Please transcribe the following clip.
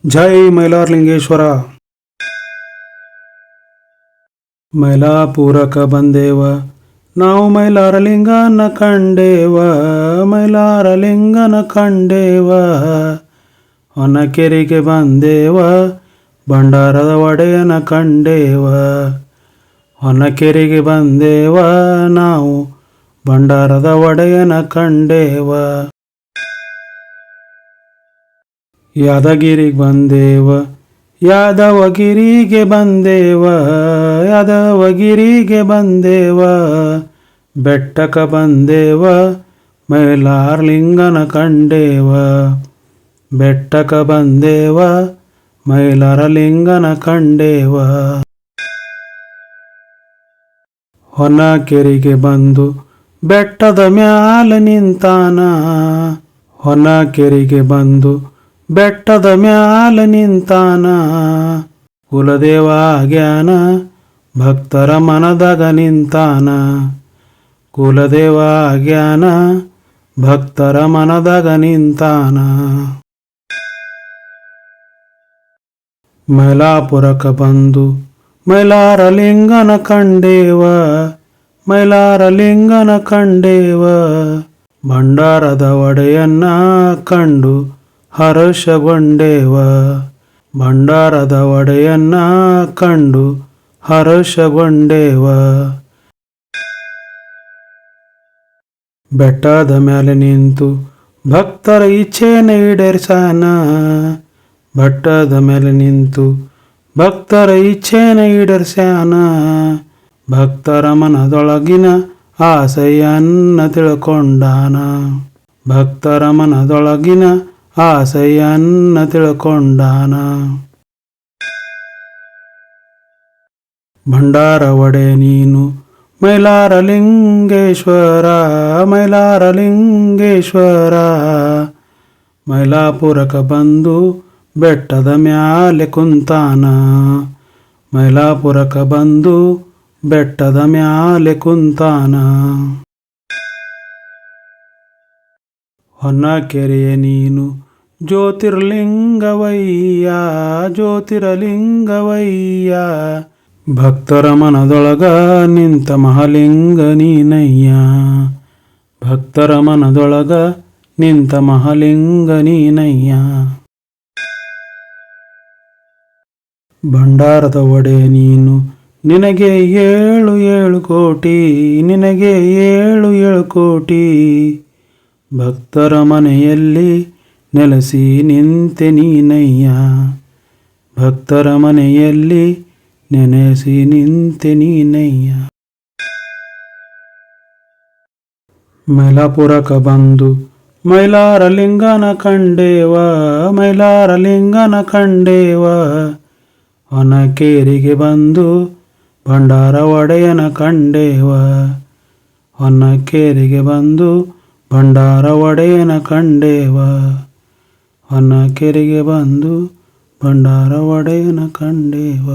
ಜೈ ಮೈಲಾರಲಿಂಗೇಶ್ವರ. ಮೈಲಾಪುರಕ ಬಂದೇವ ನಾವು ಮೈಲಾರಲಿಂಗನ ಕಂಡೇವ, ಮೈಲಾರಲಿಂಗನ ಕಂಡೇವ. ಹೊನಕೆರೆಗೆ ಬಂದೇವ ಭಂಡಾರದ ಒಡೆಯನ ಕಂಡೇವ. ಹೊನಕೆರೆಗೆ ಬಂದೇವ ನಾವು ಭಂಡಾರದ ಒಡೆಯನ ಕಂಡೇವ. ಯಾದಗಿರಿಗೆ ಬಂದೇವ ಯಾದವಗಿರಿಗೆ ಬಂದೇವ, ಯಾದವಗಿರಿಗೆ ಬಂದೇವ. ಬೆಟ್ಟಕ ಬಂದೇವ ಮೈಲಾರಲಿಂಗನ ಕಂಡೇವ. ಬೆಟ್ಟಕ ಬಂದೇವ ಮೈಲಾರಲಿಂಗನ ಕಂಡೇವ. ಹೊನಕೆರೆಗೆ ಬಂದು ಬೆಟ್ಟದ ಮ್ಯಾಲ ನಿಂತಾನ. ಹೊನಕೆರೆಗೆ ಬಂದು ಬೆಟ್ಟದ ಮ್ಯಾಲ ನಿಂತಾನ. ಕುಲದೇವ ಆಗ್ಯಾನ ಭಕ್ತರ ಮನದಾಗ ನಿಂತಾನ. ಕುಲದೇವ ಆಗ್ಯಾನ ಭಕ್ತರ ಮನದಾಗ ನಿಂತಾನ. ಮೈಲಾಪುರಕ ಬಂದು ಮೈಲಾರಲಿಂಗನ ಕಂಡೇವ, ಮೈಲಾರಲಿಂಗನ ಕಂಡೇವ. ಭಂಡಾರದ ಒಡೆಯನ್ನ ಕಂಡು ಹರ್ಷಗೊಂಡೇವ. ಭಂಡಾರದ ಒಡೆಯನ್ನ ಕಂಡು ಹರ್ಷಗೊಂಡೇವ. ಬೆಟ್ಟದ ಮೇಲೆ ನಿಂತು ಭಕ್ತರ ಇಚ್ಛೆನ ಈಡೇರ್ಸಾನ. ಬೆಟ್ಟದ ಮೇಲೆ ನಿಂತು ಭಕ್ತರ ಇಚ್ಛೆನ ಈಡೇರ್ಸ್ಯಾನ. ಭಕ್ತರ ಮನದೊಳಗಿನ ಆಸೆಯನ್ನ ತಿಳ್ಕೊಂಡಾನ. ಭಕ್ತರ ಮನದೊಳಗಿನ ಆಸೆಯನ್ನ ತಿಳ್ಕೊಂಡಾನ. ಭಂಡಾರ ಒಡೆ ನೀನು ಮೈಲಾರಲಿಂಗೇಶ್ವರ, ಮೈಲಾರಲಿಂಗೇಶ್ವರ. ಮೈಲಾಪುರಕ ಬಂದು ಬೆಟ್ಟದ ಮ್ಯಾಲೆ ಕುಂತಾನ. ಮೈಲಾಪುರಕ ಬಂದು ಬೆಟ್ಟದ ಮ್ಯಾಲೆ ಕುಂತಾನ. ಹೊನಕೆರೆಯ ನೀನು ಜ್ಯೋತಿರ್ಲಿಂಗವಯ್ಯ, ಜ್ಯೋತಿರ್ಲಿಂಗವಯ್ಯ. ಭಕ್ತರ ಮನದೊಳಗ ನಿಂತ ಮಹಾಲಿಂಗ ನೀನಯ್ಯ. ಭಕ್ತರ ಮನದೊಳಗ ನಿಂತ ಮಹಾಲಿಂಗ ನೀನಯ್ಯ. ಭಂಡಾರದ ಒಡೆ ನೀನು ನಿನಗೆ 7 ಕೋಟಿ, ನಿನಗೆ 7 ಕೋಟಿ. ಭಕ್ತರ ಮನೆಯಲ್ಲಿ ನೆಲೆಸಿ ನಿಂತೆ ನೀನಯ್ಯ. ಭಕ್ತರ ಮನೆಯಲ್ಲಿ ನೆನೆಸಿ ನಿಂತೆ ನೀನಯ್ಯ. ಮೈಲಾಪುರಕ ಬಂದು ಮೈಲಾರಲಿಂಗನ ಕಂಡೇವ, ಮೈಲಾರಲಿಂಗನ ಕಂಡೇವ. ಹೊನಕೆರೆಗೆ ಬಂದು ಭಂಡಾರ ಒಡೆಯನ ಕಂಡೇವ. ಹೊನಕೆರೆಗೆ ಬಂದು ಭಂಡಾರ ಒಡೆಯನ ಕಂಡೇವ. ಹೊನಕೆರೆಗೆ ಬಂದು ಭಂಡಾರ ಒಡೆಯನ ಕಂಡೇವ.